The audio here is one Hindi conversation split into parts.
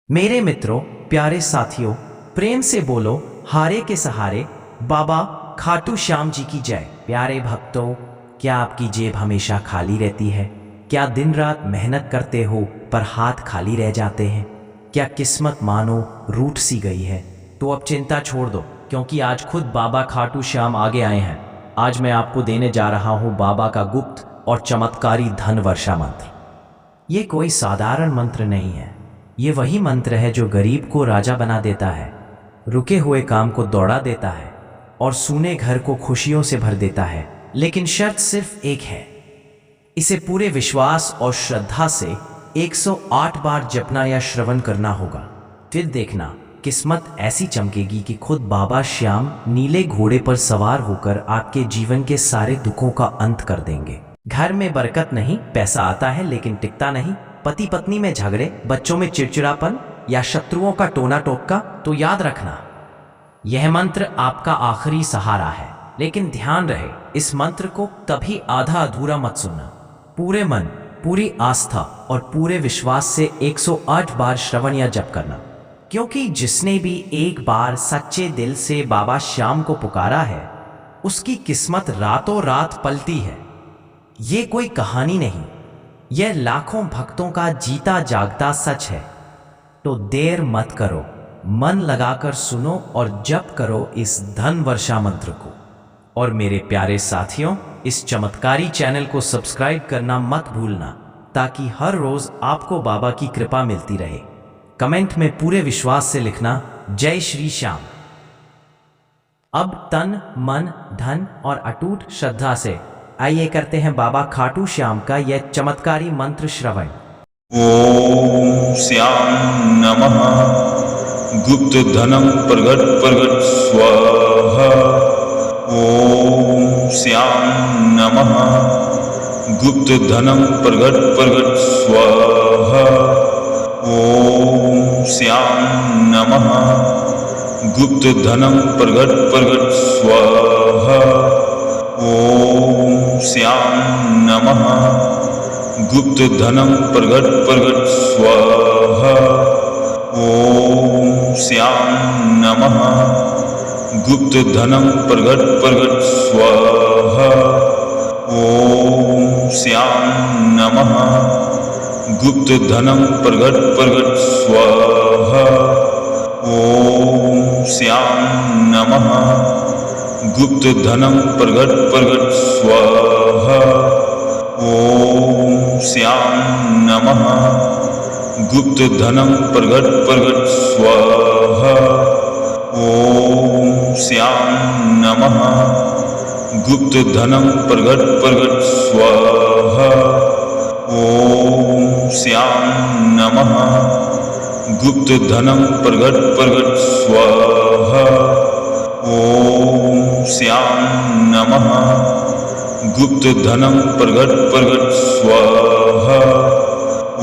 मेरे मित्रों, प्यारे साथियों, प्रेम से बोलो हारे के सहारे बाबा खाटू श्याम जी की जय। प्यारे भक्तों, क्या आपकी जेब हमेशा खाली रहती है? क्या दिन रात मेहनत करते हो पर हाथ खाली रह जाते हैं? क्या किस्मत मानो रूठ सी गई है? तो अब चिंता छोड़ दो, क्योंकि आज खुद बाबा खाटू श्याम आगे आए हैं। आज मैं आपको देने जा रहा हूँ बाबा का गुप्त और चमत्कारी धन वर्षा मंत्र। ये कोई साधारण मंत्र नहीं है, ये वही मंत्र है जो गरीब को राजा बना देता है, रुके हुए काम को दौड़ा देता है और सूने घर को खुशियों से भर देता है। लेकिन शर्त सिर्फ एक है, इसे पूरे विश्वास और श्रद्धा से 108 बार जपना या श्रवण करना होगा। फिर देखना, किस्मत ऐसी चमकेगी कि खुद बाबा श्याम नीले घोड़े पर सवार होकर आपके जीवन के सारे दुखों का अंत कर देंगे। घर में बरकत नहीं, पैसा आता है लेकिन टिकता नहीं, पति पत्नी में झगड़े, बच्चों में चिड़चिड़ापन या शत्रुओं का टोना टोटका, तो याद रखना, यह मंत्र आपका आखिरी सहारा है। लेकिन ध्यान रहे, इस मंत्र को कभी आधा अधूरा मत सुनना। पूरे मन, पूरी आस्था और पूरे विश्वास से 108 बार श्रवण या जप करना, क्योंकि जिसने भी एक बार सच्चे दिल से बाबा श्याम को पुकारा है, उसकी किस्मत रातों रात पलटी है। ये कोई कहानी नहीं, यह लाखों भक्तों का जीता जागता सच है। तो देर मत करो, मन लगाकर सुनो और जप करो इस धन वर्षा मंत्र को। और मेरे प्यारे साथियों, इस चमत्कारी चैनल को सब्सक्राइब करना मत भूलना, ताकि हर रोज आपको बाबा की कृपा मिलती रहे। कमेंट में पूरे विश्वास से लिखना, जय श्री श्याम। अब तन, मन, धन और अटूट श्रद्धा से आइए करते हैं बाबा खाटू श्याम का यह चमत्कारी मंत्र श्रवण। ओम श्याम नमः। गुप्त धनम प्रगट प्रगट स्वाहा। ओम श्याम नमः। गुप्त धनम प्रगट प्रगट स्वाहा। ओम श्याम नमः। गुप्त धनम प्रगट प्रगट स्वाहा। ओम श्याम नमः। गुप्त धनम प्रगट प्रगट स्वाहा। ओम श्याम नमः। गुप्त धनम प्रगट प्रगट स्वाहा। ओम श्याम नमः। गुप्त धनम प्रगट प्रगट स्वाहा। ओम श्याम नमः। गुप्त धनम प्रगट प्रगट स्वाहा। ओम श्याम नमः। गुप्त धनम प्रगट प्रगट स्वाहा। ओम श्याम नमः। गुप्त धनम प्रगट प्रगट स्वाहा। ओम श्याम नमः। गुप्त धनम प्रगट प्रगट स्वाहा। ओम श्याम नमः। गुप्त धनम प्रगट प्रगट स्वाहा।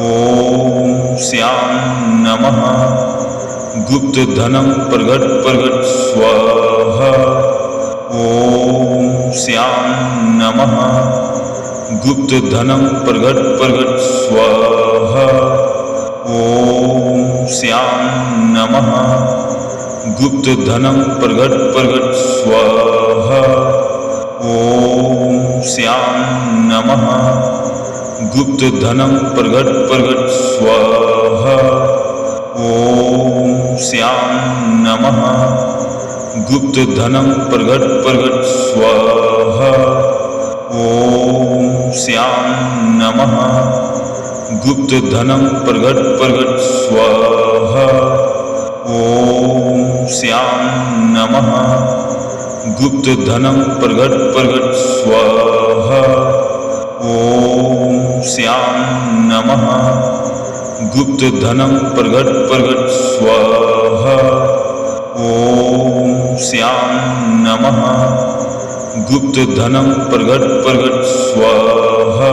ओम श्याम नमः। गुप्त धनम प्रगट प्रगट स्वाहा। ओम श्याम नमः। गुप्त धनम प्रगट प्रगट स्वाहा। ओम श्याम नमः। गुप्त धनम प्रगट प्रगट स्वाहा। ओम श्याम नमः। गुप्त धनम प्रगट प्रगट स्वाहा। ओम श्याम नमः। गुप्त धनम प्रगट प्रगट स्वाहा। ओम श्याम नमः। गुप्त धनम प्रगट प्रगट स्वाहा। ओम श्याम नमः। गुप्त धनम प्रगट प्रगट स्वाहा। ओम श्याम नमः। गुप्त धनम प्रगट प्रगट स्वाहा। ओम श्याम नमः। गुप्त धनम प्रगट प्रगट स्वाहा।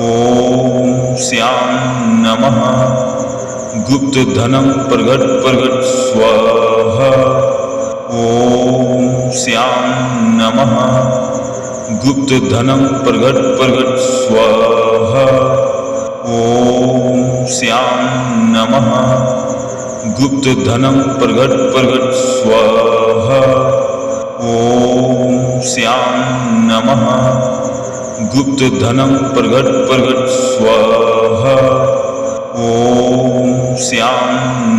ओम श्याम नमः। गुप्त धनम प्रगट प्रगट स्वाहा। ओम श्याम नमः। गुप्त धनम प्रगट प्रगट स्वाहा। ओम श्याम नमः गुप्त धनम प्रगट प्रगट स्वाहा ओम श्याम नमः गुप्त धनम प्रगट प्रगट स्वाहा ओम श्याम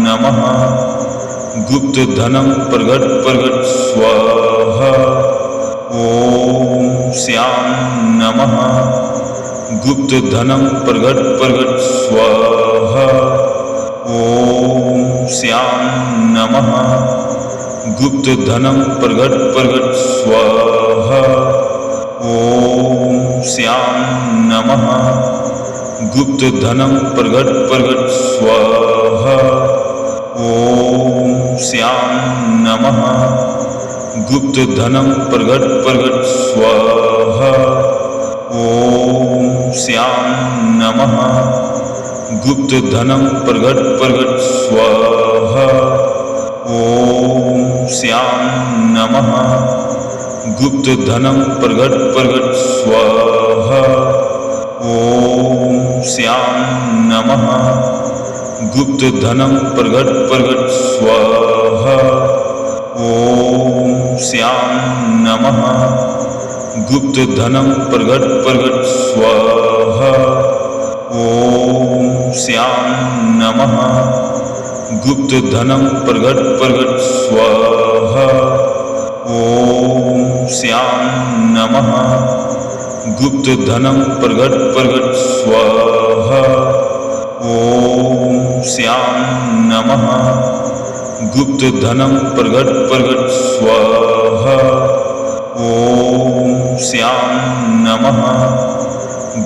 नमः गुप्त धनम प्रगट प्रगट स्वाहा ओम श्याम नमः गुप्त धनम प्रगट प्रगट स्वाहा ओम श्याम नमः गुप्त धनम प्रगट प्रगट स्वाहा ओम श्याम नमः गुप्त धनम प्रगट प्रगट स्वाहा ओम श्याम नमः गुप्त धनम प्रगट प्रगट स्वाहा ओम श्याम नमः गुप्त धनम प्रगट प्रगट स्वाहा ओम श्याम नमः गुप्त धनम प्रगट प्रगट स्वाहा ओम श्याम नमः गुप्त धनम प्रगट प्रगट स्वाहा ओम श्याम नमः गुप्त धनम प्रगट प्रगट स्वाहा ओम श्याम नमः गुप्त धनम प्रगट प्रगट स्वाहा ओम श्याम नमः गुप्त धनम प्रगट प्रगट स्वाहा ओम श्याम नमः गुप्त धनम प्रगट प्रगट स्वाहा ओम श्याम नमः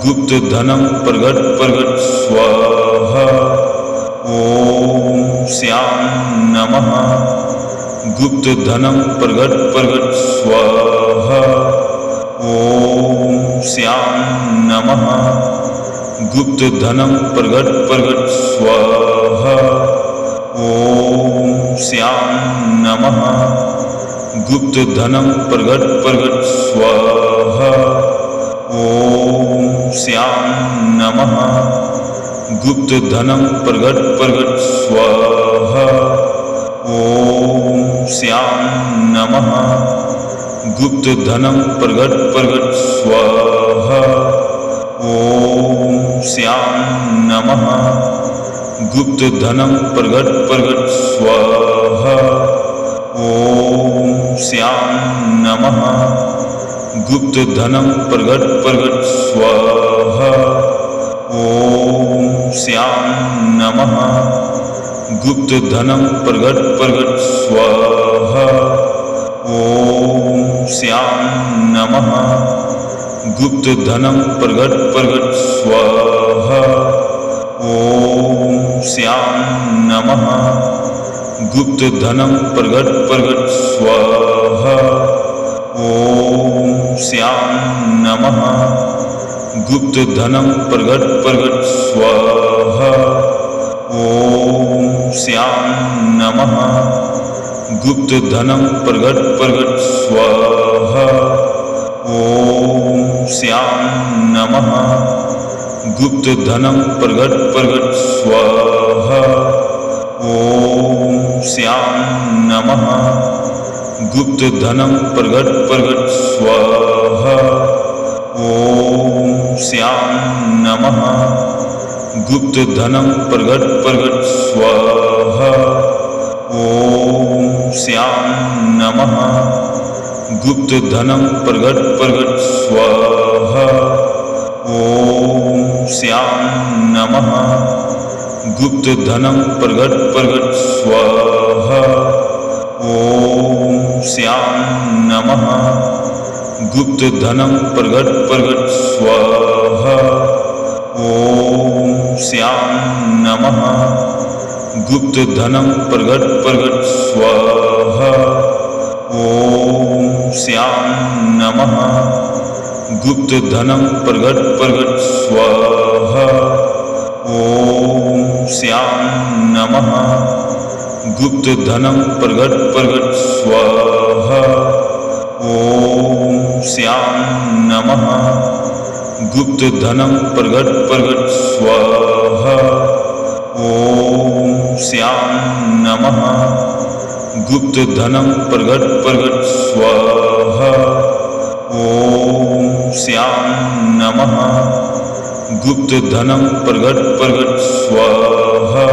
गुप्त धनम प्रगट प्रगट स्वाहा ओम श्याम नमः गुप्त धनम प्रगट प्रगट स्वाहा ओम श्याम नमः गुप्त धनम प्रगट प्रगट स्वाहा ओम श्याम नमः गुप्त धनम प्रगट प्रगट स्वाहा ओम श्याम नमः गुप्त धनम प्रगट प्रगट स्वाहा ओम श्याम नमः गुप्त धनम प्रगट प्रगट स्वाहा ओम श्याम नमः गुप्त धनम प्रगट प्रगट स्वाहा ओम श्याम नमः गुप्त धनम प्रगट प्रगट स्वाहा ओम श्याम नमः गुप्त धनम प्रगट प्रगट स्वाहा ओम श्याम नमः गुप्त धनम प्रगट प्रगट स्वाहा ओम श्याम नमः गुप्त धनम प्रगट प्रगट स्वाहा ओम श्याम नमः गुप्त धनम प्रगट प्रगट स्वाहा ओम श्याम नमः गुप्त धनम प्रगट प्रगट स्वाहा ओम श्याम नमः गुप्त धनम प्रगट प्रगट स्वाहा ओम श्याम नमः गुप्त धनम प्रगट प्रगट स्वाहा ओम श्याम नमः गुप्त धनम प्रगट प्रगट स्वाहा ओम श्याम नमः गुप्त धनम प्रगट प्रगट स्वाहा ओम श्याम नमः गुप्त धनम प्रगट प्रगट स्वाहा ओम श्याम नमः गुप्त धनम प्रगट प्रगट स्वाहा ओम श्याम नमः गुप्त धनम प्रगट प्रगट स्वाहा ओम श्याम नमः गुप्त धनम प्रगट प्रगट स्वाहा ओम श्याम नमः गुप्त धनम प्रगट प्रगट स्वाहा ओम श्याम नमः गुप्त धनम प्रगट प्रगट स्वाहा श्याम नमः गुप्त धनम प्रगट प्रगट स्वाहा ओम श्याम नमः गुप्त धनम प्रगट प्रगट स्वाहा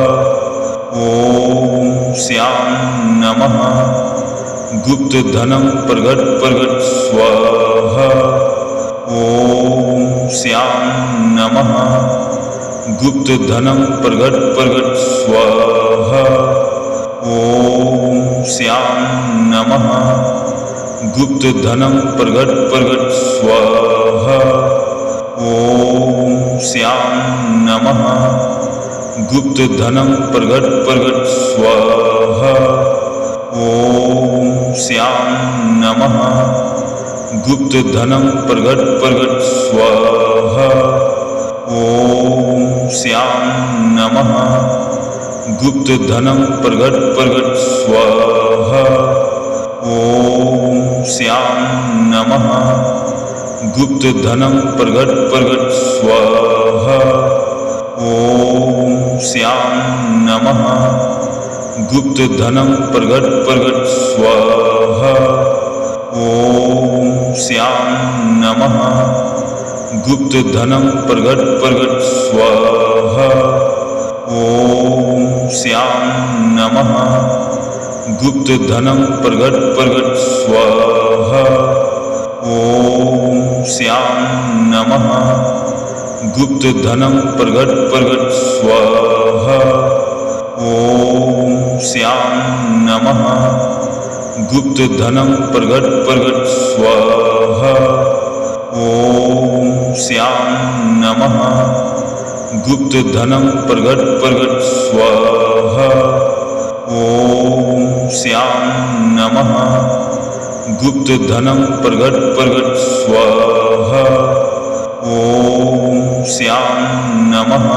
ओम श्याम नमः गुप्त धनम प्रगट प्रगट स्वाहा ओम श्याम नमः गुप्त धनम प्रगट प्रगट स्वाहा ओम श्याम नमः गुप्त धनम प्रगट प्रगट स्वाहा ओम श्याम नमः गुप्त धनम प्रगट प्रगट स्वाहा ओम श्याम नमः गुप्त धनम प्रगट प्रगट स्वाहा ओम श्याम नमः गुप्त धनम प्रगट प्रगट स्वाहा ओम श्याम नमः गुप्त धनम प्रगट प्रगट स्वाहा ओम श्याम नमः गुप्त धनम प्रगट प्रगट स्वाहा ओम श्याम नमः गुप्त धनम प्रगट प्रगट स्वाहा ओम श्याम नमः गुप्त धनम प्रगट प्रगट स्वाहा ओम श्याम नमः गुप्त धनम प्रगट प्रगट स्वाहा ओम श्याम नमः गुप्त धनम प्रगट प्रगट स्वाहा ओम श्याम नमः गुप्त धनम प्रगट प्रगट स्वाहा ओम श्याम नमः गुप्त धनम प्रगट प्रगट स्वाहा ओम श्याम नमः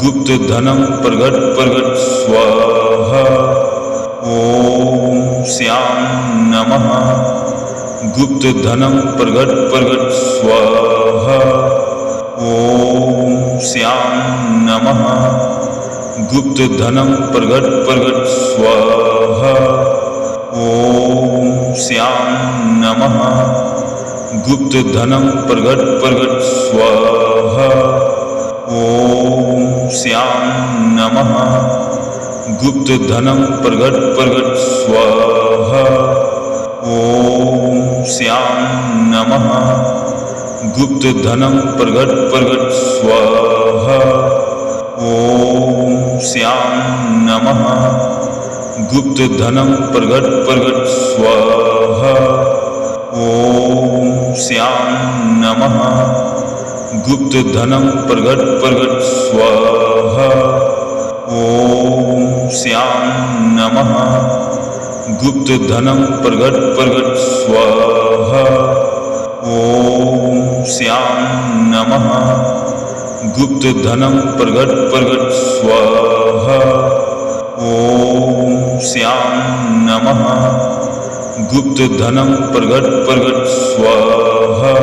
गुप्त धनम प्रगट प्रगट स्वाहा ओम श्याम नमः गुप्त धनम प्रगट प्रगट स्वाहा ओम श्याम नमः गुप्त धनम प्रगट प्रगट स्वाहा ओम श्याम नमः गुप्त धनम प्रगट प्रगट स्वाहा ओम श्याम नमः गुप्त धनम प्रगट प्रगट स्वाहा ओम श्याम नमः गुप्त धनम प्रगट प्रगट स्वाहा ओम श्याम नमः गुप्त धनम प्रगट प्रगट स्वाहा ओम श्याम नमः गुप्त धनम प्रगट प्रगट स्वाहा ओम श्याम नमः गुप्त धनम प्रगट प्रगट स्वाहा ओम श्याम नमः गुप्त धनम प्रगट प्रगट स्वाहा ओम श्याम नमः गुप्त धनम प्रगट प्रगट स्वाहा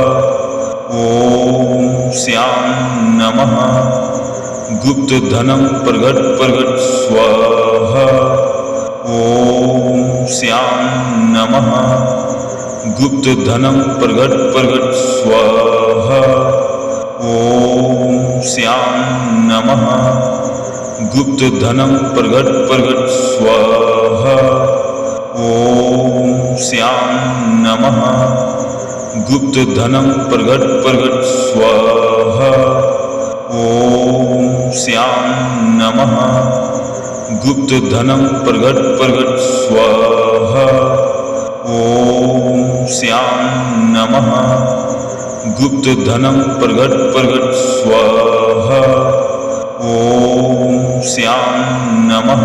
ओम श्याम नमः गुप्त धनम प्रगट प्रगट स्वाहा ओम श्याम नमः गुप्त धनम प्रगट प्रगट स्वाहा ओम श्याम नमः गुप्त धनम प्रगट प्रगट स्वाहा ओम श्याम नमः गुप्त धनम प्रगट प्रगट स्वाहा ओम श्याम नमः गुप्त धनम प्रगट प्रगट स्वाहा ओम श्याम नमः गुप्त धनम प्रगट प्रगट स्वाहा ओम श्याम नमः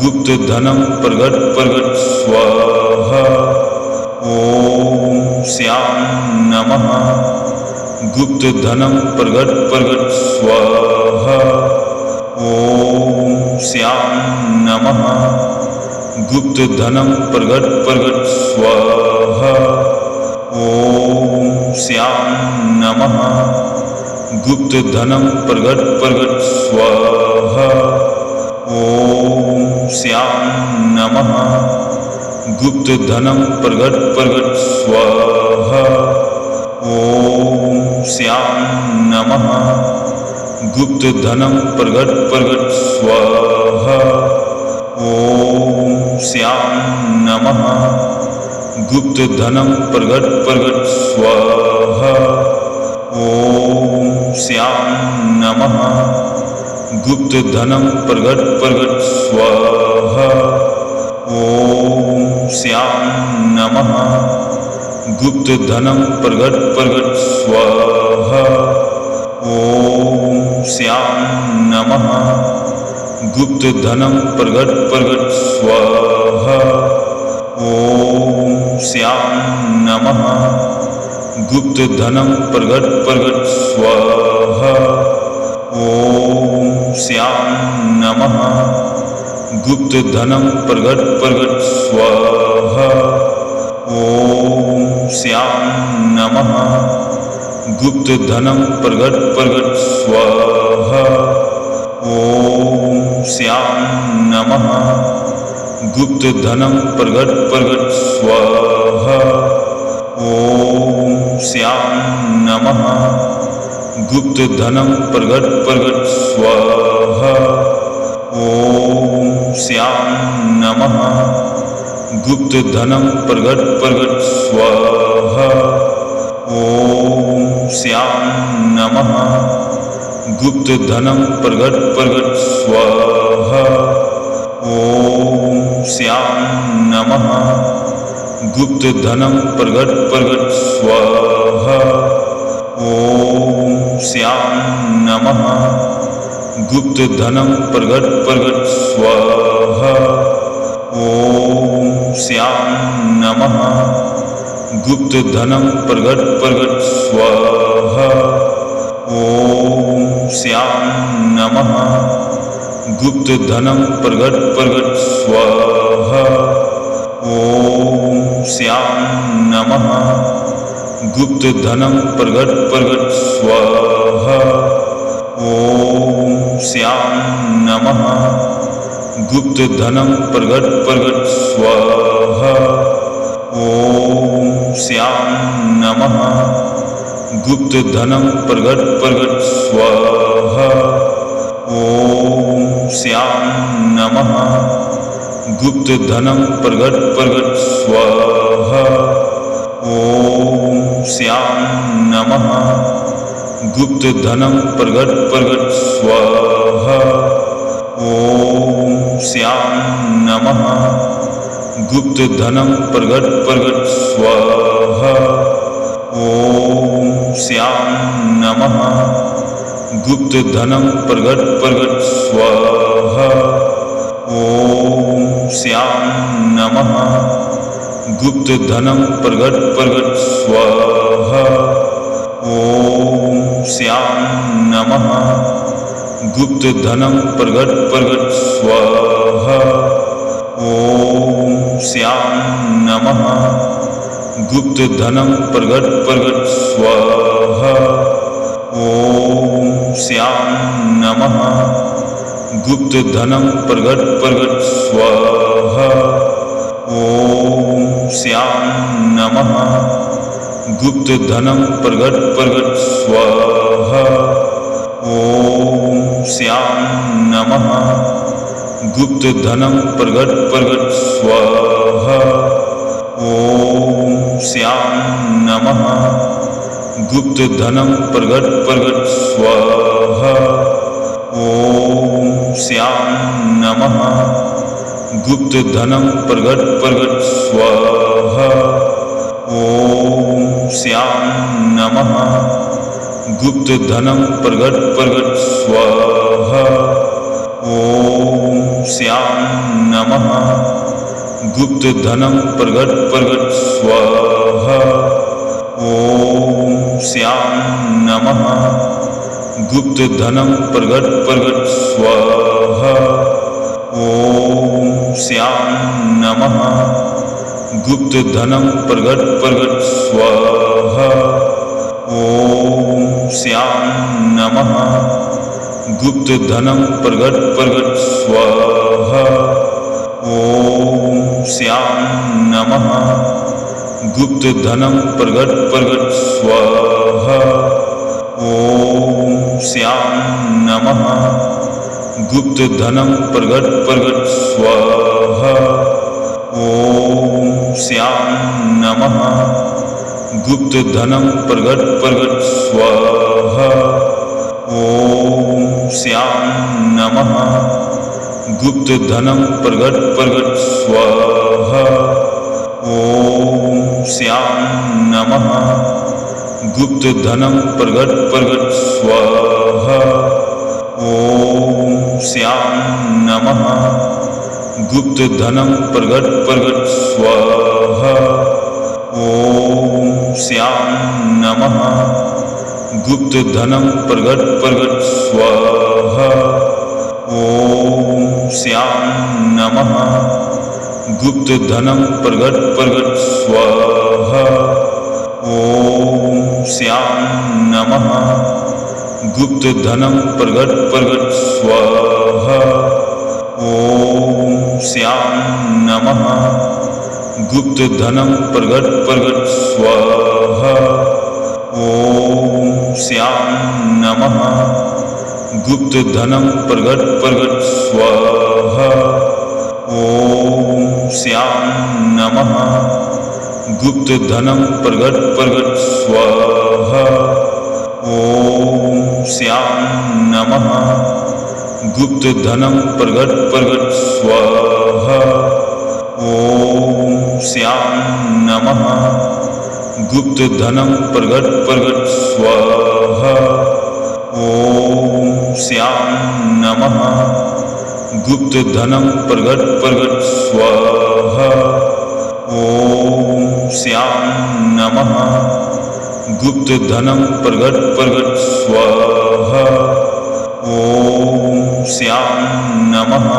गुप्त धनम प्रगट प्रगट स्वाहा ओम श्याम नमः गुप्त धनम प्रगट प्रगट स्वाहा ओम श्याम नमः गुप्त धनम प्रगट प्रगट स्वाहा ओम श्याम नमः गुप्त धनम प्रगट प्रगट स्वाहा नमः गुप्त धनम प्रगट प्रगट स्वाहा ओम श्याम नमः गुप्त धनम प्रगट प्रगट स्वाहा ओम श्याम नमः गुप्त धनम प्रगट प्रगट स्वाहा ओम श्याम नमः गुप्त धनम प्रगट प्रगट स्वाहा ओम श्याम नमः गुप्त धनम प्रगट प्रगट स्वाहा ओम श्याम नमः गुप्त धनम प्रगट प्रगट स्वाहा ओम श्याम नमः गुप्त धनम प्रगट प्रगट स्वाहा ओम श्याम नमः गुप्त धनम प्रगट प्रगट स्वाहा ओम श्याम नमः गुप्त धनम प्रगट प्रगट स्वाहा ओम श्याम नमः गुप्त धनम प्रगट प्रगट स्वाहा ओम श्याम नमः गुप्त धनम प्रगट प्रगट स्वाहा ओम श्याम नमः गुप्त धनम प्रगट प्रगट स्वाहा ओम श्याम नमः गुप्त धनम प्रगट प्रगट स्वाहा ओम श्याम नमः गुप्त धनम प्रगट प्रगट स्वाहा ओम श्याम नमः गुप्त धनम प्रगट प्रगट स्वाहा ओम श्याम नमः गुप्त धनम प्रगट प्रगट स्वाहा ओम श्याम नमः गुप्त धनम प्रगट प्रगट स्वाहा ओम श्याम नमः गुप्त धनम प्रगट प्रगट स्वाहा ओम श्याम नमः गुप्त धनम प्रगट प्रगट स्वाहा ओम श्याम नमः गुप्त धनम प्रगट प्रगट स्वाहा ओम श्याम नमः गुप्त धनम प्रगट प्रगट स्वाहा ओम श्याम नमः गुप्त धनम प्रगट प्रगट स्वाहा ओम श्याम नमः गुप्त धनम प्रगट प्रगट स्वाहा ओम श्याम नमः गुप्त धनम प्रगट प्रगट स्वाहा ओम श्याम नमः गुप्त धनम प्रगट प्रगट स्वाहा ओम श्याम नमः गुप्त धनम प्रगट प्रगट स्वाहा ओम श्याम नमः गुप्त धनम प्रगट प्रगट स्वाहा ओम श्याम नमः गुप्त धनम प्रगट प्रगट स्वाहा ओम श्याम नमः गुप्त धनम प्रगट प्रगट स्वाहा ओम श्याम नमः गुप्त धनम प्रगट प्रगट स्वाहा ओम श्याम नमः गुप्त धनम प्रगट प्रगट स्वाहा ओम श्याम नमः गुप्त धनम प्रगट प्रगट स्वाहा ओम श्याम नमः गुप्त धनम प्रगट प्रगट स्वाहा ओम श्याम नमः गुप्त धनम प्रगट प्रगट स्वाहा ओम श्याम नमः गुप्त धनम प्रगट प्रगट स्वाहा ओम श्याम नमः गुप्त धनम प्रगट प्रगट स्वाहा ओम श्याम नमः गुप्त धनम प्रगट प्रगट स्वाहा ओम श्याम नमः गुप्त धनम प्रगट प्रगट स्वाहा ओम श्याम नमः गुप्त धनम प्रगट प्रगट स्वाहा ओम श्याम नमः गुप्त धनम प्रगट प्रगट स्वाहा ओम श्याम नमः गुप्त धनम प्रगट प्रगट स्वाहा ओम श्याम नमः गुप्त धनम प्रगट प्रगट स्वाहा ओम श्याम नमः गुप्त धनम प्रगट प्रगट स्वाहा ओम श्याम नमः गुप्त धनम प्रगट प्रगट स्वाहा ओम श्याम नमः गुप्त धनम प्रगट प्रगट स्वाहा ओम श्याम नमः गुप्त धनम प्रगट प्रगट स्वाहा ओम श्याम नमः गुप्त धनम प्रगट प्रगट स्वाहा ओम श्याम नमः गुप्त धनम प्रगट प्रगट स्वाहा ओम श्याम नमः गुप्त धनम प्रगट प्रगट स्वाहा ओम श्याम नमः गुप्त धनम प्रगट प्रगट स्वाहा ओम श्याम नमः गुप्त धनम प्रगट प्रगट स्वाहा ओम श्याम नमः गुप्त धनम प्रगट प्रगट स्वाहा ओम श्याम नमः गुप्त धनम प्रगट प्रगट स्वाहा ओम श्याम नमः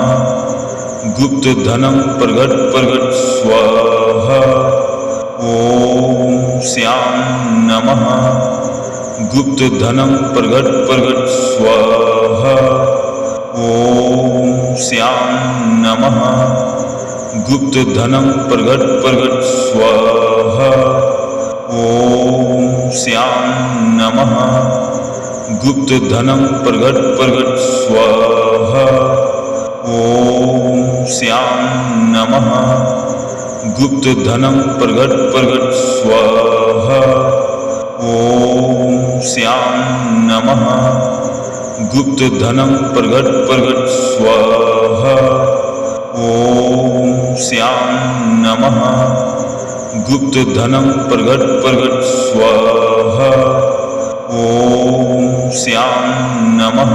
गुप्त धनम प्रगट प्रगट स्वाहा ओम श्याम नमः गुप्त धनम प्रगट प्रगट स्वाहा ओम श्याम नमः गुप्त धनम प्रगट प्रगट स्वाहा ओम श्याम नमः गुप्त धनम प्रगट प्रगट स्वाहा ओम श्याम नमः गुप्त धनम प्रगट प्रगट स्वाहा ओम श्याम नमः गुप्त धनम प्रगट प्रगट स्वाहा ओम श्याम नमः गुप्त धनम प्रगट प्रगट स्वाहा ओम श्याम नमः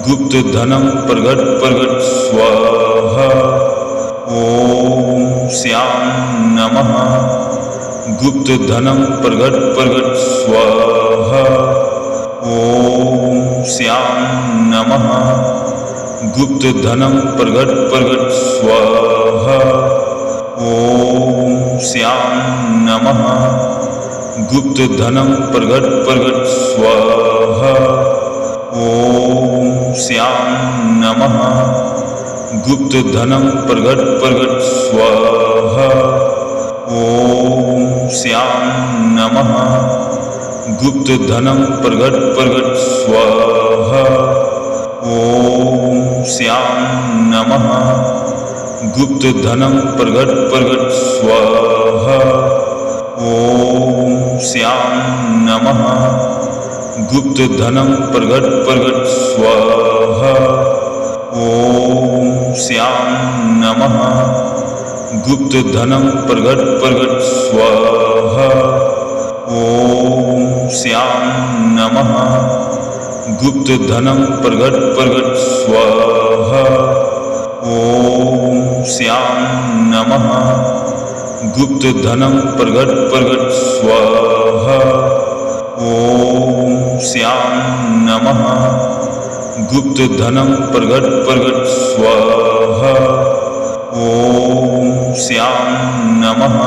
गुप्त धनम प्रगट प्रगट स्वाहा ओम श्याम नमः गुप्त धनम प्रगट प्रगट स्वाहा ओम श्याम नमः गुप्त धनम प्रगट प्रगट स्वाहा ओम श्याम नमः गुप्त धनम प्रगट प्रगट स्वाहा ओम श्याम नमः गुप्त धनम प्रगट प्रगट स्वाहा ओम श्याम नमः गुप्त धनम प्रगट प्रगट स्वाहा ओम श्याम नमः गुप्त धनम प्रगट प्रगट स्वाहा ओम श्याम नमः गुप्त धनम प्रगट प्रगट स्वाहा ओम श्याम नमः गुप्त धनम प्रगट प्रगट स्वाहा ओम श्याम नमः गुप्त धनम प्रगट प्रगट स्वाहा ओम श्याम नमः गुप्त धनम प्रगट प्रगट स्वाहा ओम श्याम नमः गुप्त धनम प्रगट प्रगट स्वाहा ओम श्याम नमः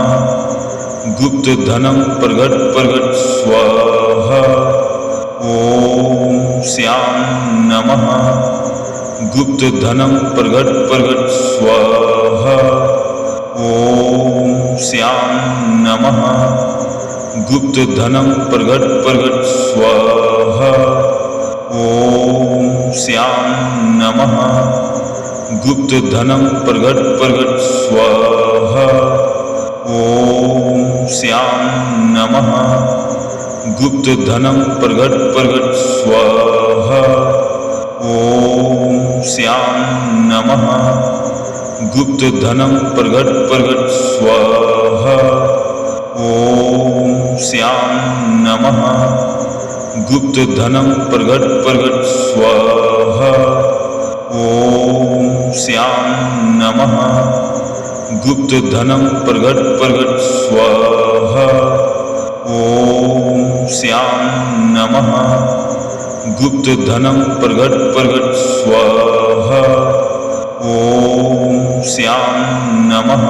गुप्त धनम प्रगट प्रगट स्वाहा ओम श्याम नमः गुप्त धनम प्रगट प्रगट स्वाहा ॐ श्याम नमः गुप्त धनम प्रगट प्रगट स्वाहा ॐ श्याम नमः गुप्त धनम प्रगट प्रगट स्वाहा ॐ श्याम नमः गुप्त धनम प्रगट प्रगट स्वाहा ॐ श्याम नमः गुप्त धनम प्रगट प्रगट स्वाहा ॐ श्याम नमः गुप्त धनम प्रगट प्रगट स्वाहा ॐ श्याम नमः गुप्त धनम प्रगट प्रगट स्वाहा ॐ श्याम नमः गुप्त धनम प्रगट प्रगट स्वाहा ॐ श्याम नमः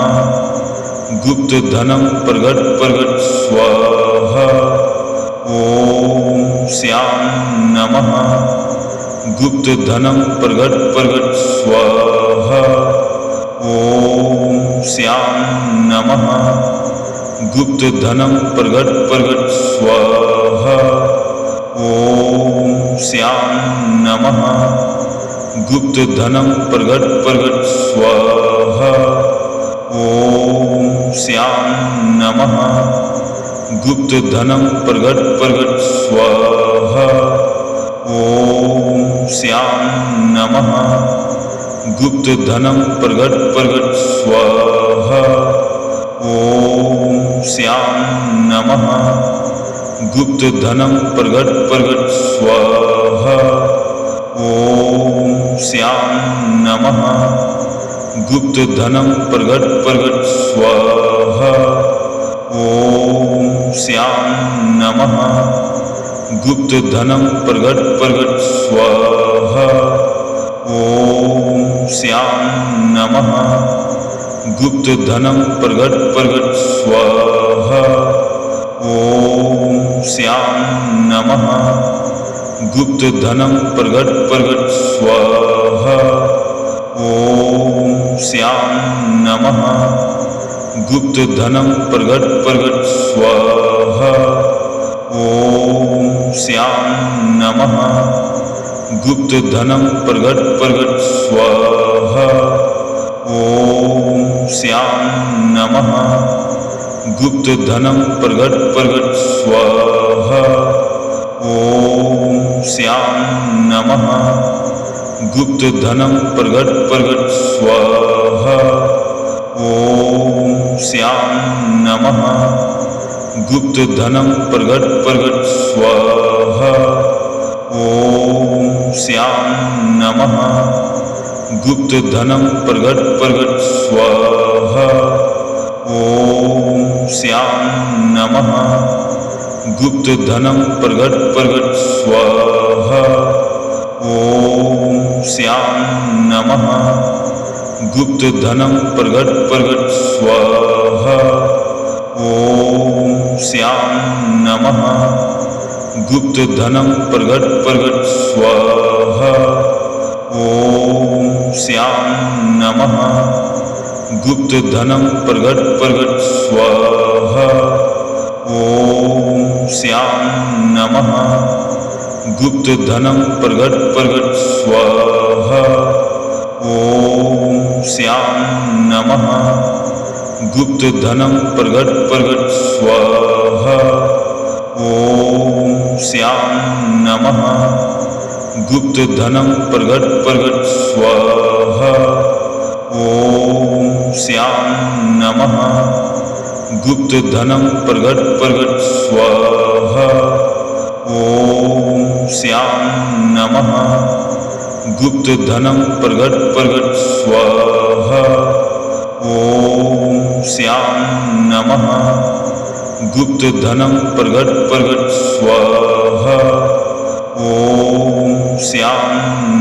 गुप्त धनम प्रगट प्रगट स्वाहा ॐ श्याम नमः गुप्त धनम प्रगट प्रगट स्वाहा ॐ श्याम नमः गुप्त धनम प्रगट प्रगट स्वाहा ॐ श्याम नमः गुप्त धनम प्रगट प्रगट स्वाहा ॐ श्याम नमः गुप्त धनम प्रगट प्रगट स्वाहा ॐ श्याम नमः गुप्त धनम प्रगट प्रगट स्वाहा ॐ श्याम नमः गुप्त धनम प्रगट प्रगट स्वाहा ॐ श्याम नमः गुप्त धनम प्रगट प्रगट स्वाहा ॐ श्याम नमः गुप्त धनम प्रगट प्रगट स्वाहा ॐ श्याम नमः गुप्त धनम प्रगट प्रगट स्वाहा ॐ श्याम नमः गुप्त धनम प्रगट प्रगट स्वाहा ॐ श्याम नमः गुप्त धनम प्रगट प्रगट स्वाहा ॐ श्याम नमः गुप्त धनम प्रगट प्रगट स्वाहा ॐ श्याम नमः गुप्त धनम प्रगट प्रगट स्वाहा ॐ श्याम नमः गुप्त धनम प्रगट प्रगट स्वाहा ॐ श्याम नमः गुप्त धनम प्रगट प्रगट स्वाहा ॐ श्याम नमः गुप्त धनम प्रगट प्रगट स्वाहा ॐ श्याम नमः गुप्त धनम प्रगट प्रगट स्वाहा ॐ श्याम नमः गुप्त धनम प्रगट प्रगट स्वाहा ॐ श्याम नमः गुप्त धनम प्रगट प्रगट स्वाहा ॐ श्याम नमः गुप्त धनम प्रगट प्रगट स्वाहा ॐ श्याम नमः गुप्त धनम प्रगट प्रगट स्वाहा ॐ श्याम नमः गुप्त धनम प्रगट प्रगट स्वाहा ॐ श्याम नमः गुप्त धनम प्रगट प्रगट स्वाहा ॐ श्याम नमः गुप्त धनम प्रगट प्रगट स्वाहा ॐ श्याम नमः गुप्त धनम प्रगट प्रगट स्वाहा ॐ श्याम नमः गुप्त धनम प्रगट प्रगट स्वाहा ॐ श्याम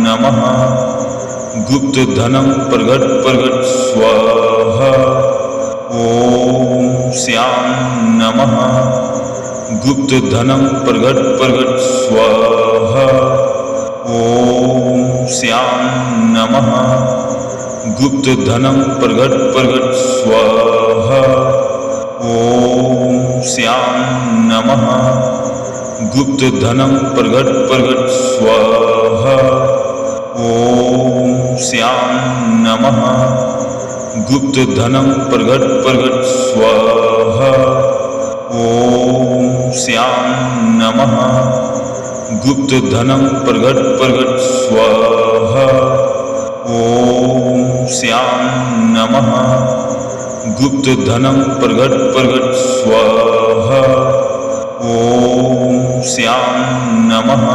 नमः गुप्त धनम प्रगट प्रगट स्वाहा ॐ श्याम नमः गुप्त धनम प्रगट प्रगट स्वाहा ॐ श्याम नमः गुप्त धनम प्रगट प्रगट स्वाहा। ओम श्याम नमः। गुप्त धनम प्रगट प्रगट स्वाहा। ओम श्याम नमः। गुप्त धनम प्रगट प्रगट स्वाहा। ओम श्याम नमः। गुप्त धनम प्रगट प्रगट स्वाहा। ओम श्याम नमः। गुप्त धनम प्रगट प्रगट स्वाहा। ओम श्याम नमः।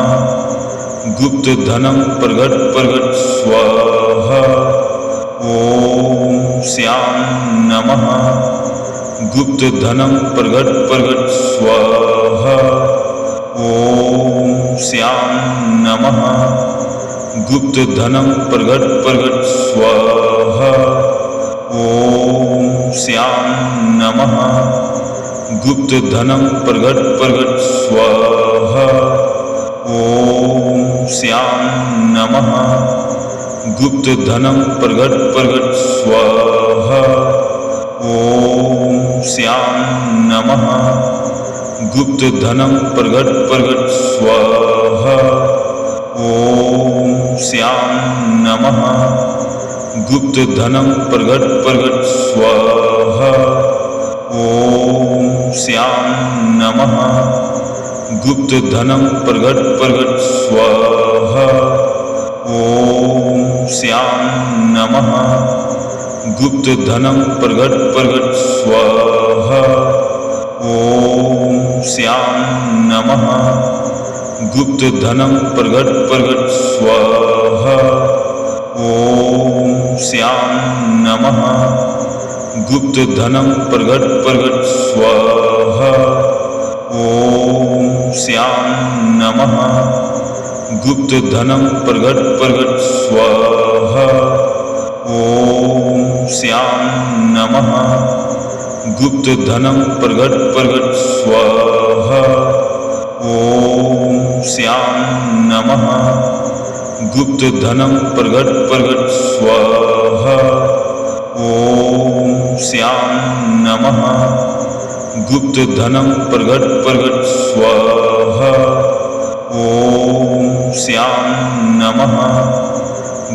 गुप्त धनम प्रगट प्रगट स्वाहा। ओम श्याम नमः। गुप्त धनम प्रगट प्रगट स्वाहा। ओम श्याम नमः। गुप्त धनम प्रगट प्रगट स्वाहा। ओम श्याम नमः। गुप्त धनम प्रगट प्रगट स्वाहा। ओम श्याम नमः। गुप्त धनम प्रगट प्रगट स्वाहा। ओम श्याम नमः। गुप्त धनम प्रगट प्रगट स्वाहा। ओम श्याम नमः। गुप्त धनम प्रगट प्रगट स्वाहा। ओम श्याम नमः। गुप्त धनम प्रगट प्रगट स्वाहा। ओम श्याम नमः। गुप्त धनम प्रगट प्रगट स्वाहा। ओम श्याम नमः। गुप्त धनम प्रगट प्रगट स्वाहा। ओम श्याम नमः। गुप्त धनम प्रगट प्रगट स्वाहा। ओम श्याम नमः। गुप्त धनम प्रगट प्रगट स्वाहा। ओम श्याम नमः। गुप्त धनम प्रगट प्रगट स्वाहा। ओम श्याम नमः। गुप्त धनम प्रगट प्रगट स्वाहा। ओम श्याम नमः। गुप्त धनम प्रगट प्रगट स्वाहा। ओम श्याम नमः।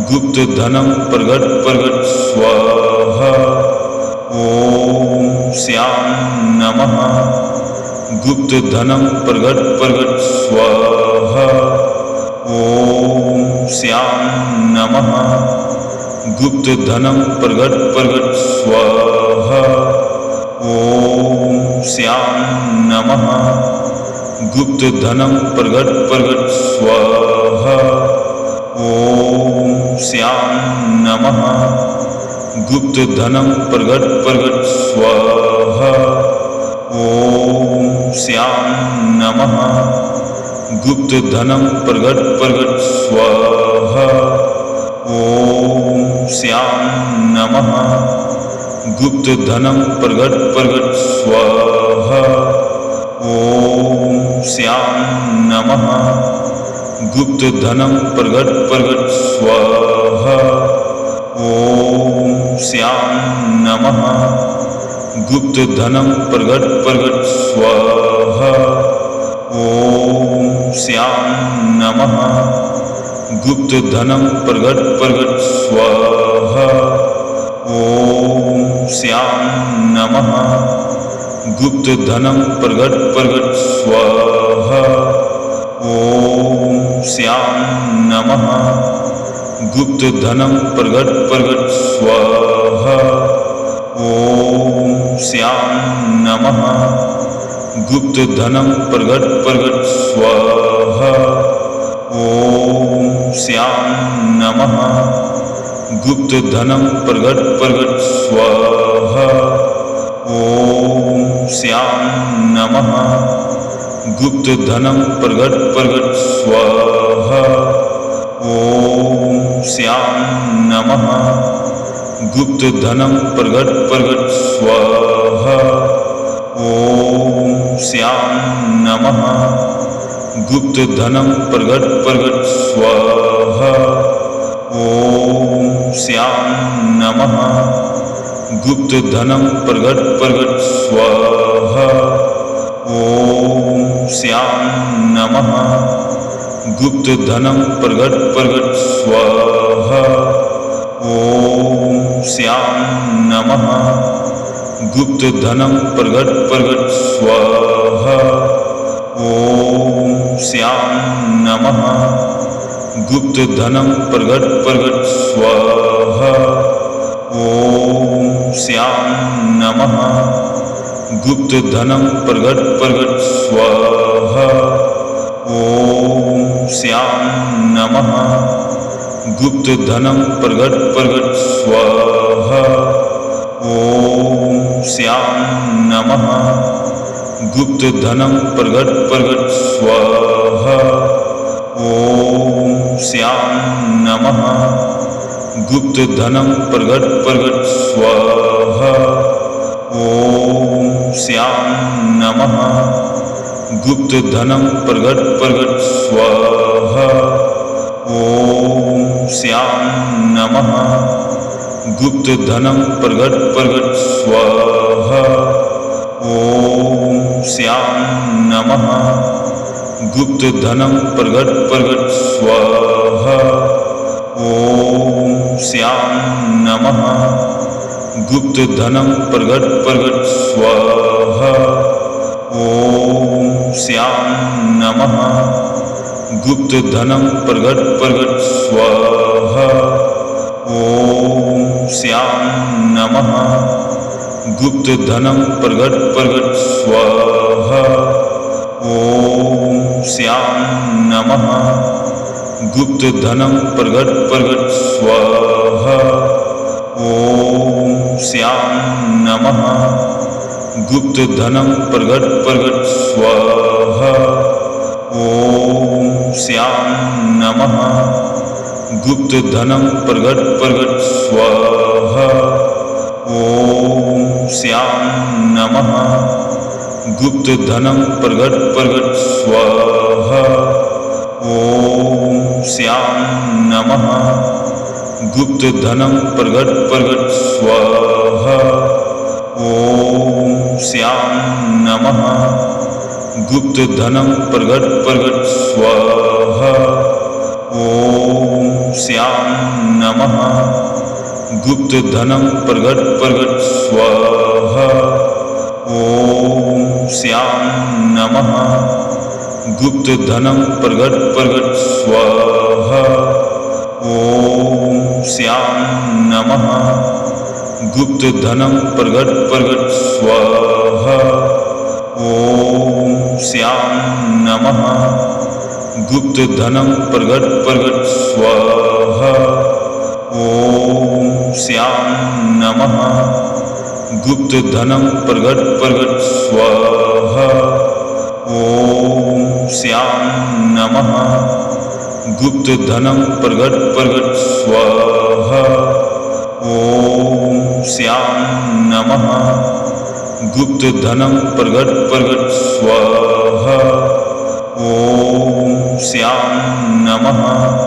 गुप्त धनम प्रगट प्रगट स्वाहा। ओम श्याम नमः। गुप्त धनम प्रगट प्रगट स्वाहा। ओम श्याम नमः। गुप्त धनम प्रगट प्रगट स्वाहा। ओम श्याम नमः। गुप्त धनम प्रगट प्रगट स्वाहा। ओम श्याम नमः। गुप्त धनम प्रगट प्रगट स्वाहा। ओम श्याम नमः। गुप्त धनम प्रगट प्रगट स्वाहा। ओम श्याम नमः। गुप्त धनम प्रगट प्रगट स्वाहा। ओम श्याम नमः। गुप्त धनम प्रगट प्रगट स्वाहा। ओम श्याम नमः। गुप्त धनम प्रगट प्रगट स्वाहा। ओम श्याम नमः। गुप्त धनम प्रगट प्रगट स्वाहा। ओम श्याम नमः। गुप्त धनम प्रगट प्रगट स्वाहा। ओम श्याम नमः। गुप्त धनम प्रगट प्रगट स्वाहा। ओम श्याम नमः। गुप्त धनम प्रगट प्रगट स्वाहा। ओम श्याम नमः। गुप्त धनम प्रगट प्रगट स्वाहा। ओम श्याम नमः। गुप्त धनम प्रगट प्रगट स्वाहा। ओम श्याम नमः। गुप्त धनम प्रगट प्रगट स्वाहा। ओम श्याम नमः। गुप्त धनम प्रगट प्रगट स्वाहा। ओम श्याम नमः गुप्त धनम प्रगट प्रगट स्वाहा ओम श्याम नमः गुप्त धनम प्रगट प्रगट स्वाहा ओम श्याम नमः गुप्त धनम प्रगट प्रगट स्वाहा ओम श्याम नमः गुप्त धनम प्रगट प्रगट स्वाहा ओम श्याम नमः गुप्त धनम प्रगट प्रगट स्वाहा ओम श्याम नमः गुप्त धनम प्रगट प्रगट स्वाहा ओम श्याम नमः गुप्त धनम प्रगट प्रगट स्वाहा ओम श्याम नमः गुप्त धनम प्रगट प्रगट स्वाहा ओम श्याम नमः गुप्त धनम प्रगट प्रगट स्वाहा ओम श्याम नमः गुप्त धनम प्रगट प्रगट स्वाहा ओम श्याम नमः गुप्त धनम प्रगट प्रगट स्वाहा ओम श्याम नमः गुप्त धनम प्रगट प्रगट स्वाहा ओम श्याम नमः गुप्त धनम प्रगट प्रगट स्वाहा ओम श्याम नमः गुप्त धनम प्रगट प्रगट स्वाहा ओम श्याम नमः गुप्त धनम प्रगट प्रगट स्वाहा ओम श्याम नमः गुप्त धनम प्रगट प्रगट स्वाहा ओम श्याम नमः गुप्त धनम प्रगट प्रगट स्वाहा ओम श्याम नमः गुप्त धनम प्रगट प्रगट स्वाहा ओम श्याम नमः गुप्त धनम प्रगट प्रगट स्वाहा ओम श्याम नमः गुप्त धनम प्रगट प्रगट स्वाहा ओम श्याम नमः गुप्त धनम प्रगट प्रगट स्वाहा ओम श्याम नमः गुप्त धनम प्रगट प्रगट स्वाहा ओम श्याम नमः गुप्त धनम प्रगट प्रगट स्वाहा ओम श्याम नमः गुप्त धनम प्रगट प्रगट स्वाहा ओम श्याम नमः गुप्त धनम प्रगट प्रगट स्वाहा ओम श्याम नमः गुप्त धनम प्रगट प्रगट स्वाहा ओम श्याम नमः गुप्त धनम प्रगट प्रगट स्वाहा ओम श्याम नमः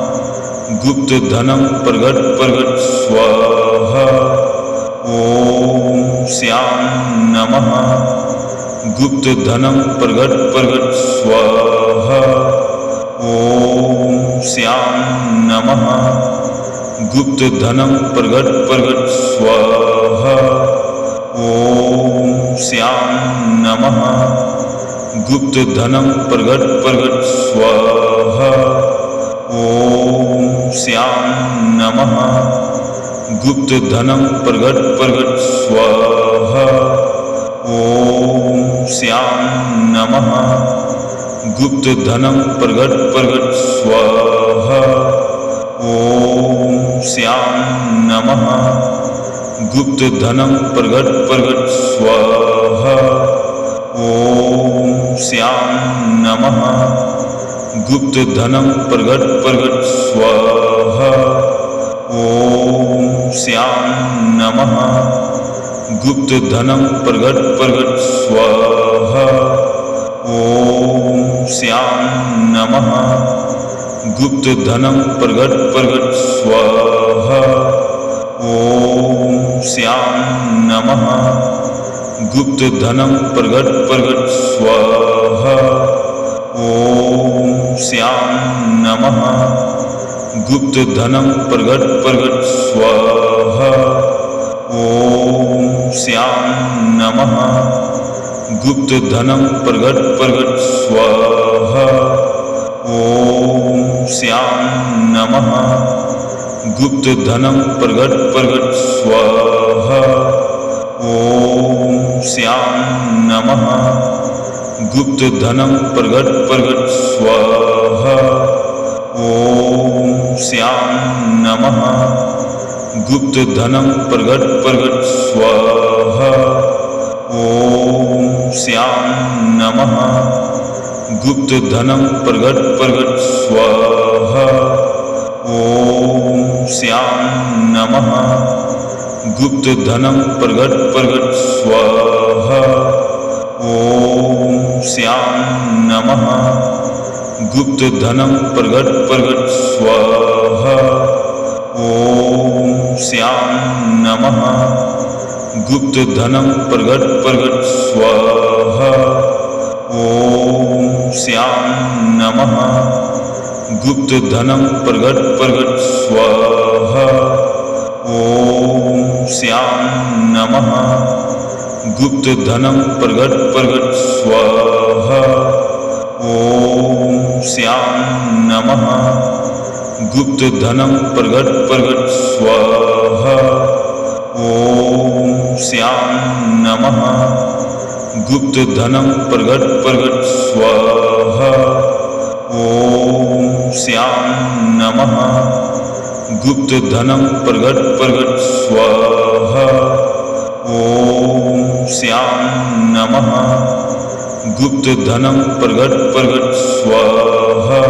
गुप्त धनम प्रगट प्रगट स्वाहा ओम श्याम नमः गुप्त धनम प्रगट प्रगट स्वाहा ओम श्याम नमः गुप्त धनम प्रगट प्रगट स्वाहा ओम श्याम नमः गुप्त धनम प्रगट प्रगट स्वाहा ओम श्याम नमः गुप्त धनम प्रगट प्रगट स्वाहा ओम श्याम नमः गुप्त धनम प्रगट प्रगट स्वाहा ओम श्याम नमः गुप्त धनम प्रगट प्रगट स्वाहा ओम श्याम नमः गुप्त धनम प्रगट प्रगट स्वाहा ओम श्याम नमः गुप्त धनम प्रगट प्रगट स्वाहा ओम श्याम नमः गुप्त धनम प्रगट प्रगट स्वाहा श्याम नमः गुप्त धनम प्रगट प्रगट स्वाहा ओम श्याम नमः गुप्त धनम प्रगट प्रगट स्वाहा ओम श्याम नमः गुप्त धनम प्रगट प्रगट स्वाहा ओम श्याम नमः गुप्त धनम प्रगट प्रगट स्वाहा ओम श्याम नमः गुप्त धनम प्रगट प्रगट स्वाहा ओम श्याम नमः गुप्त धनम प्रगट प्रगट स्वाहा ओम श्याम नमः गुप्त धनम प्रगट प्रगट स्वाहा ओम श्याम नमः गुप्त धनम प्रगट प्रगट स्वाहा ओम श्याम नमः गुप्त धनम प्रगट प्रगट स्वाहा ओम श्याम नमः गुप्त धनम प्रगट प्रगट स्वाहा ओम श्याम नमः गुप्त धनम प्रगट प्रगट स्वाहा ओम श्याम नमः गुप्त धनम प्रगट प्रगट स्वाहा ओम श्याम नमः गुप्त धनम प्रगट प्रगट स्वाहा ओम श्याम नमः गुप्त धनम प्रगट प्रगट स्वाहा ओम श्याम नमः गुप्त धनम प्रगट प्रगट स्वाहा ओम श्याम नमः गुप्त धनम प्रगट प्रगट स्वाहा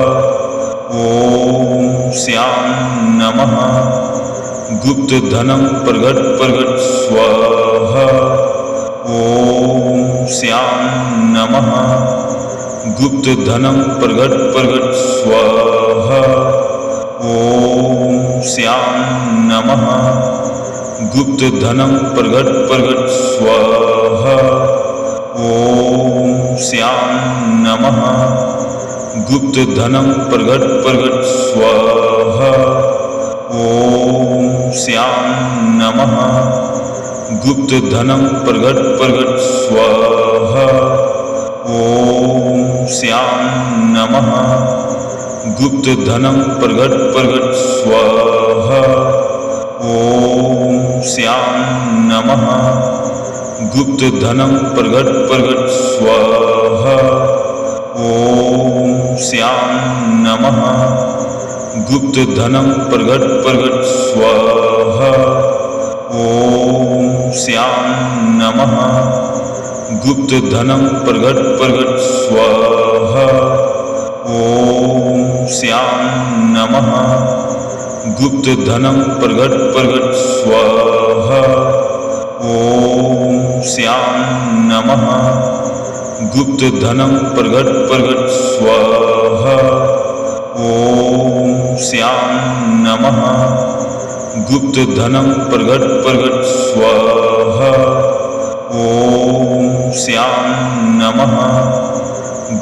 ओम श्याम नमः गुप्त धनम प्रगट प्रगट स्वाहा ओम श्याम नमः गुप्त धनम प्रगट प्रगट स्वाहा ओम श्याम नमः गुप्त धनम प्रगट प्रगट स्वाहा ओम श्याम नमः गुप्त धनम प्रगट प्रगट स्वाहा ओम श्याम नमः गुप्त धनम प्रगट प्रगट स्वाहा ओम श्याम नमः गुप्त धनम प्रगट प्रगट स्वाहा ओम श्याम नमः गुप्त धनम प्रगट प्रगट स्वाहा ओम श्याम नमः गुप्त धनम प्रगट प्रगट स्वाहा ओम श्याम नमः गुप्त धनम प्रगट प्रगट स्वाहा ओम श्याम नमः गुप्त धनम प्रगट प्रगट स्वाहा ओम श्याम नमः गुप्त धनम प्रगट प्रगट स्वाहा ओम श्याम नमः गुप्त धनम प्रगट प्रगट स्वाहा ओम श्याम नमः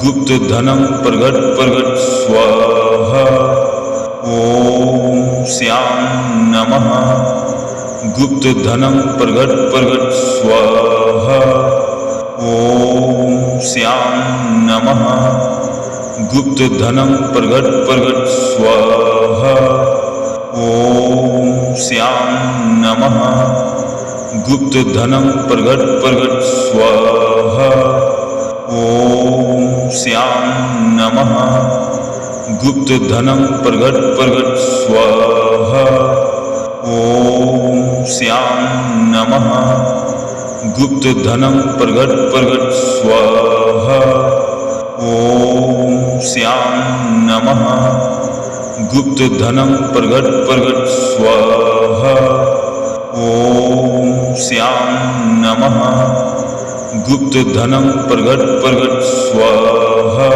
गुप्त धनम प्रगट प्रगट स्वाहा ओम श्याम नमः गुप्त धनम प्रगट प्रगट स्वाहा ओम श्याम नमः गुप्त धनम प्रगट प्रगट स्वाहा ओम श्याम नमः गुप्त धनम प्रगट प्रगट स्वाहा ओम श्याम नमः गुप्त धनम प्रगट प्रगट स्वाहा ओम श्याम नमः गुप्त धनम प्रगट प्रगट स्वाहा ओम श्याम नमः गुप्त धनम प्रगट प्रगट स्वाहा ओम श्याम नमः गुप्त धनम प्रगट प्रगट स्वाहा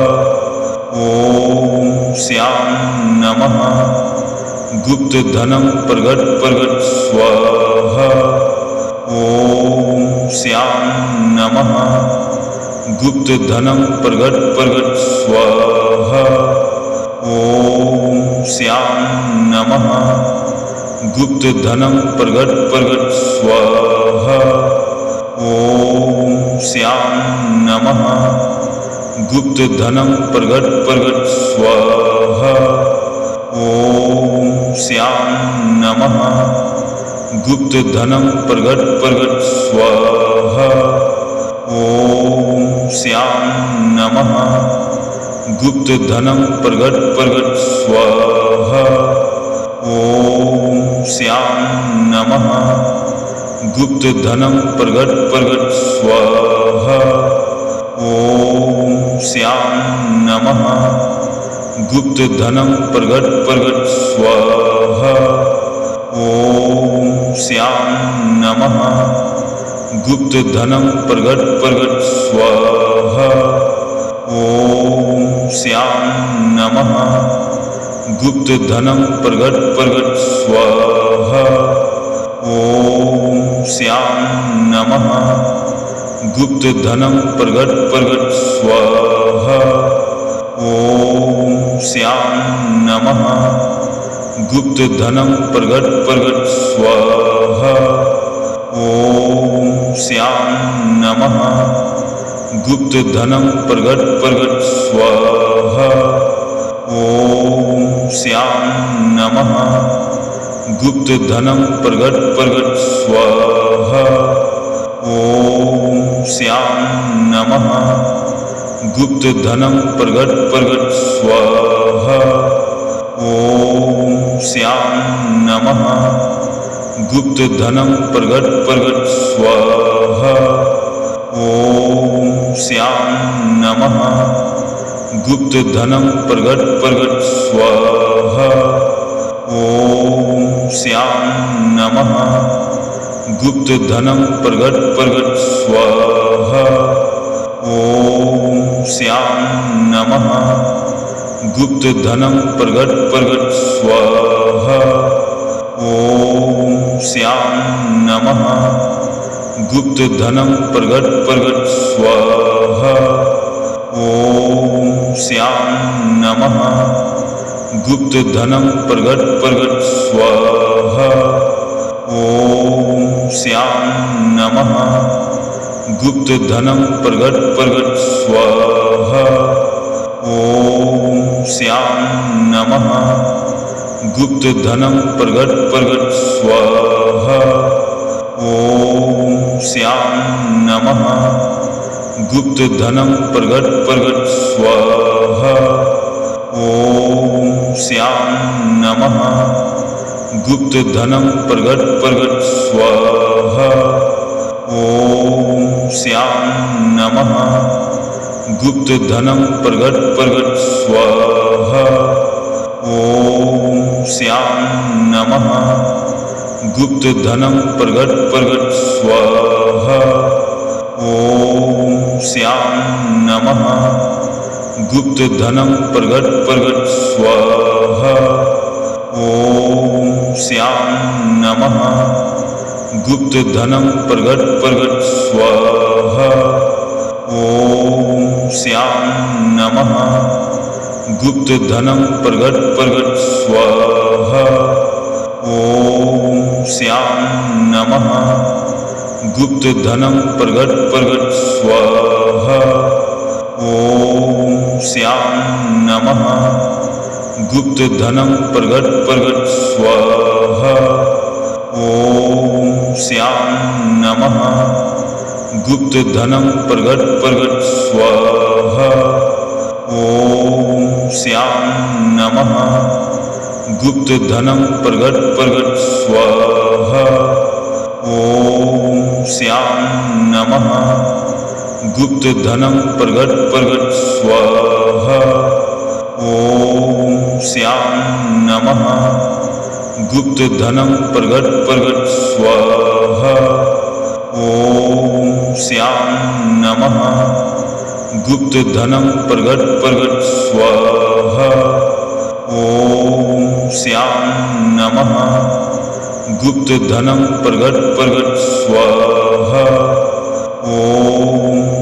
ओम श्याम नमः गुप्त धनम प्रगट प्रगट स्वाहा गुप्त धनम प्रगट प्रगट स्वाहा। ओम श्याम नमः। गुप्त धनम प्रगट प्रगट स्वाहा। ओम श्याम नमः। गुप्त धनम प्रगट प्रगट स्वाहा। ओम श्याम नमः। गुप्त धनम प्रगट प्रगट स्वाहा। ओम श्याम नमः। गुप्त धनम प्रगट प्रगट स्वाहा। ओम श्याम नमः। गुप्त धनम प्रगट प्रगट स्वाहा। ओम श्याम नमः। गुप्त धनम प्रगट प्रगट स्वाहा। ओम श्याम नमः। गुप्त धनम प्रगट प्रगट स्वाहा। ओम श्याम नमः। गुप्त धनम प्रगट प्रगट स्वाहा। ओम श्याम नमः। गुप्त धनम प्रगट प्रगट स्वाहा। ओम श्याम नमः। गुप्त धनम प्रगट प्रगट स्वाहा। ओम श्याम नमः। गुप्त धनम प्रगट प्रगट स्वाहा। ओम श्याम नमः। गुप्त धनम प्रगट प्रगट स्वाहा। ओम श्याम नमः। गुप्त धनम प्रगट प्रगट स्वाहा। ओम श्याम नमः। गुप्त धनम प्रगट प्रगट स्वाहा। ओम श्याम नमः। गुप्त धनम प्रगट प्रगट स्वाहा। ओम श्याम नमः। गुप्त धनम प्रगट प्रगट स्वाहा। ओम श्याम नमः। गुप्त धनम प्रगट प्रगट स्वाहा। ओम श्याम नमः। गुप्त धनम प्रगट प्रगट स्वाहा। ओम श्याम नमः। गुप्त धनम प्रगट प्रगट स्वाहा। ओम श्याम नमः। गुप्त धनम प्रगट प्रगट स्वाहा। ओम श्याम नमः। गुप्त धनम प्रगट प्रगट स्वाहा। ओम श्याम नमः। गुप्त धनम प्रगट प्रगट स्वाहा। ओम श्याम नमः। गुप्त धनम प्रगट प्रगट स्वाहा। ओम श्याम नमः। गुप्त धनम प्रगट प्रगट स्वाहा। ओम श्याम नमः। गुप्त धनम प्रगट प्रगट स्वाहा। ओम श्याम नमः। गुप्त धनम प्रगट प्रगट स्वाहा। ओम श्याम नमः। गुप्त धनम प्रगट प्रगट स्वाहा। ओम श्याम नमः। गुप्त धनम प्रगट प्रगट स्वाहा। ओम श्याम नमः। गुप्त धनम प्रगट प्रगट स्वाहा। ओम श्याम नमः। गुप्त धनम प्रगट प्रगट स्वाहा। ओम श्याम नमः। गुप्त धनम प्रगट प्रगट स्वाहा। ओम श्याम नमः। गुप्त धनम प्रगट प्रगट स्वाहा। ओम श्याम नमः। गुप्त धनम प्रगट प्रगट स्वाहा। ओम श्याम नमः। गुप्त धनम प्रगट प्रगट स्वाहा। ओम श्याम नमः। गुप्त धनम प्रगट प्रगट स्वाहा। ओम श्याम नमः। गुप्त धनम प्रगट प्रगट स्वाहा। ओम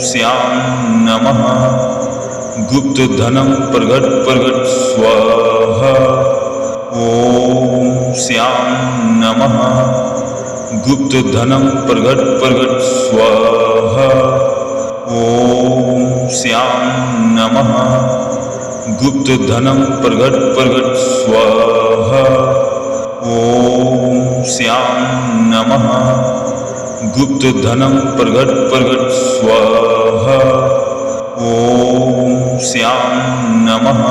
श्याम नमः गुप्त धनम प्रगट प्रगट स्वाहा ओम श्याम नमः गुप्त धनम प्रगट प्रगट स्वाहा ओम श्याम नमः गुप्त धनम प्रगट प्रगट स्वाहा ओम श्याम नमः गुप्त धनम प्रगट प्रगट स्वाहा ओम श्याम नमः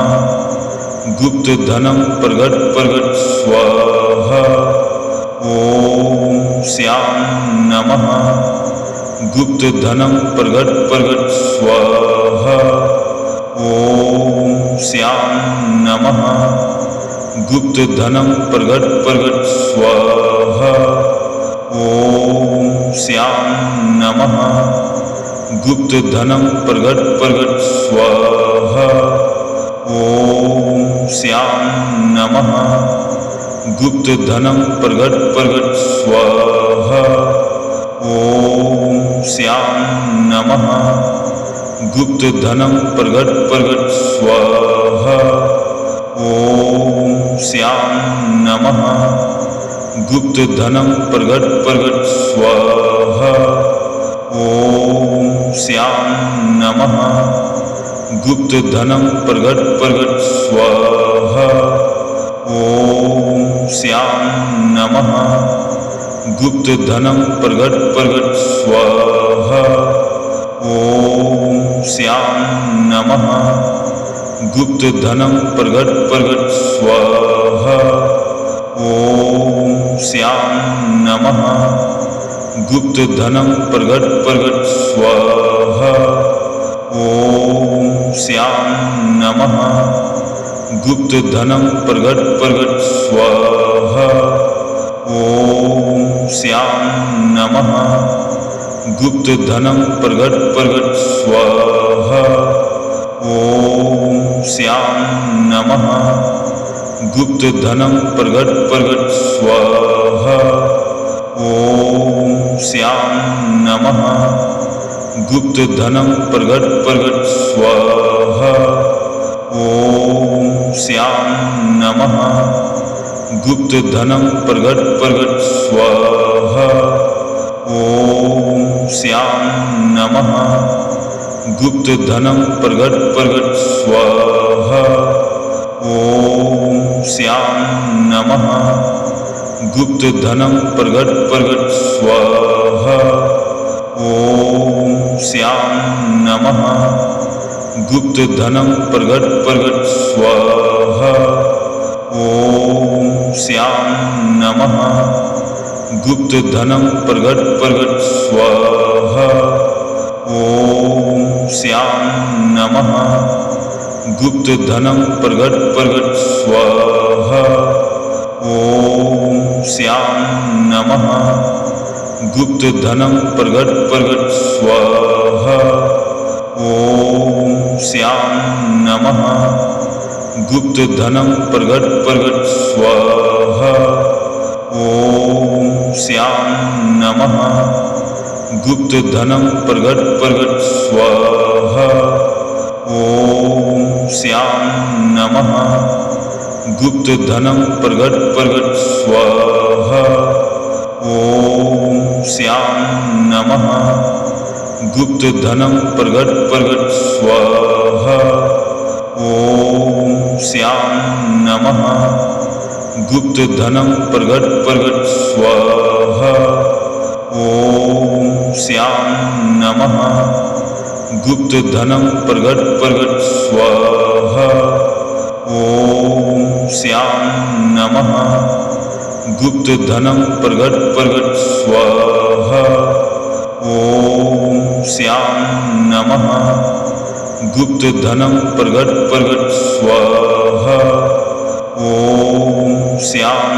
गुप्त धनम प्रगट प्रगट स्वाहा ओम श्याम नमः गुप्त धनम प्रगट प्रगट स्वाहा ओम श्याम नमः गुप्त धनम प्रगट प्रगट स्वाहा ओम श्याम नमः गुप्त धनम प्रगट प्रगट स्वाहा ओम श्याम नमः गुप्त धनम प्रगट प्रगट स्वाहा ओम श्याम नमः गुप्त धनम प्रगट प्रगट स्वाहा ओम श्याम नमः गुप्त धनम प्रगट प्रगट स्वाहा ओम श्याम नमः गुप्त धनम प्रगट प्रगट स्वाहा ओम श्याम नमः गुप्त धनम प्रगट प्रगट स्वाहा ओम श्याम नमः गुप्त धनम प्रगट प्रगट स्वाहा ओम श्याम नमः गुप्त धनम प्रगट प्रगट स्वाहा ओम श्याम नमः गुप्त धनम प्रगट प्रगट स्वाहा ओम श्याम नमः गुप्त धनम प्रगट प्रगट स्वाहा ओम श्याम नमः गुप्त धनम प्रगट प्रगट स्वाहा ओम श्याम नमः गुप्त धनम प्रगट प्रगट स्वाहा ओम श्याम नमः गुप्त धनम प्रगट प्रगट स्वाहा ओम श्याम नमः गुप्त धनम प्रगट प्रगट स्वाहा ओम श्याम नमः गुप्त धनम प्रगट प्रगट स्वाहा ओम श्याम नमः गुप्त धनम प्रगट प्रगट स्वाहा ओम श्याम नमः गुप्त धनम प्रगट प्रगट स्वाहा ओम श्याम नमः गुप्त धनम प्रगट प्रगट स्वाहा ओम श्याम नमः गुप्त धनम प्रगट प्रगट स्वाहा ओम श्याम नमः गुप्त धनम प्रगट प्रगट स्वाहा ओम श्याम नमः गुप्त धनम प्रगट प्रगट स्वाहा ओम श्याम नमः गुप्त धनम प्रगट प्रगट स्वाहा ओम श्याम नमः गुप्त धनम प्रगट प्रगट स्वाहा ओम श्याम नमः गुप्त धनम प्रगट प्रगट स्वाहा ओम श्याम नमः गुप्त धनम प्रगट प्रगट स्वाहा ओम श्याम नमः गुप्त धनम प्रगट प्रगट स्वाहा ओम श्याम नमः गुप्त धनम प्रगट प्रगट स्वाहा ओम श्याम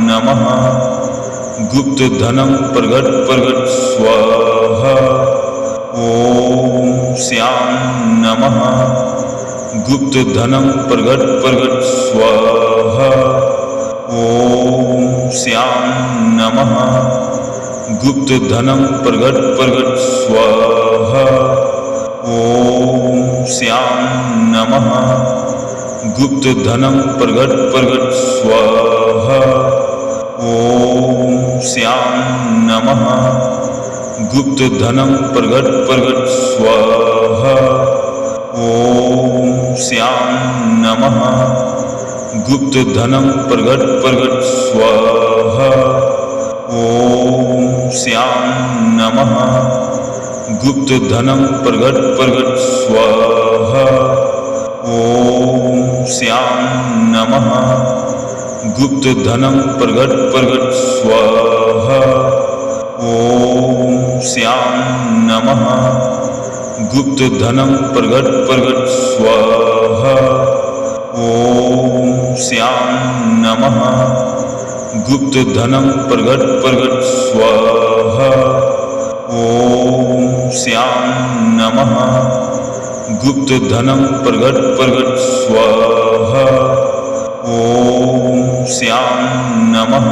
नमः गुप्त धनम प्रगट प्रगट स्वाहा ओम श्याम नमः गुप्त धनम प्रगट प्रगट स्वाहा ओम श्याम नमः गुप्त धनम प्रगट प्रगट स्वाहा ओम श्याम नमः गुप्त धनम प्रगट प्रगट स्वाहा ओम श्याम नमः गुप्त धनम प्रगट प्रगट स्वाहा ओम श्याम नमः गुप्त धनम प्रगट प्रगट स्वाहा ओम श्याम नमः गुप्त धनम प्रगट प्रगट स्वाहा ओम श्याम नमः गुप्त धनम प्रगट प्रगट स्वाहा ओम श्याम नमः गुप्त धनम प्रगट प्रगट स्वाहा ओम श्याम नमः गुप्त धनम प्रगट प्रगट स्वाहा ओम श्याम नमः गुप्त धनम प्रगट प्रगट स्वाहा ओम श्याम नमः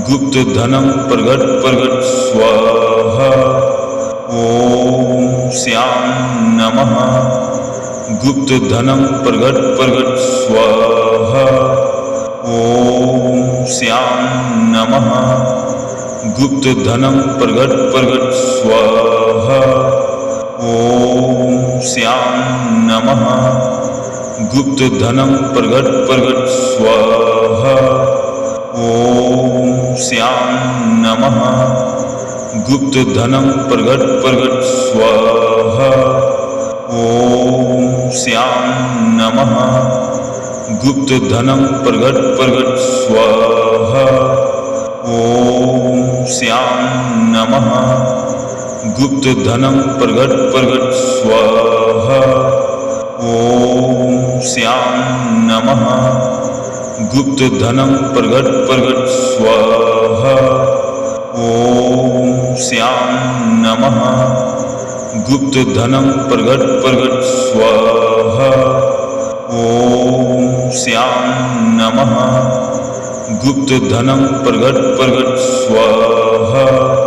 गुप्त धनम प्रगट प्रगट स्वाहा ओम श्याम नमः गुप्त धनम प्रगट प्रगट स्वाहा ओम श्याम नमः गुप्त धनम प्रगट प्रगट स्वाहा ओम श्याम नमः गुप्त धनम प्रगट प्रगट स्वाहा ओम श्याम नमः गुप्त धनम प्रगट प्रगट स्वाहा ओम श्याम नमः गुप्त धनम प्रगट प्रगट स्वाहा ओम श्याम नमः गुप्त धनम प्रगट प्रगट स्वाहा ओम श्याम नमः गुप्त धनम प्रगट प्रगट स्वाहा ओम श्याम नमः गुप्त धनम प्रगट प्रगट स्वाहा ओम श्याम नमः गुप्त धनम प्रगट प्रगट स्वाहा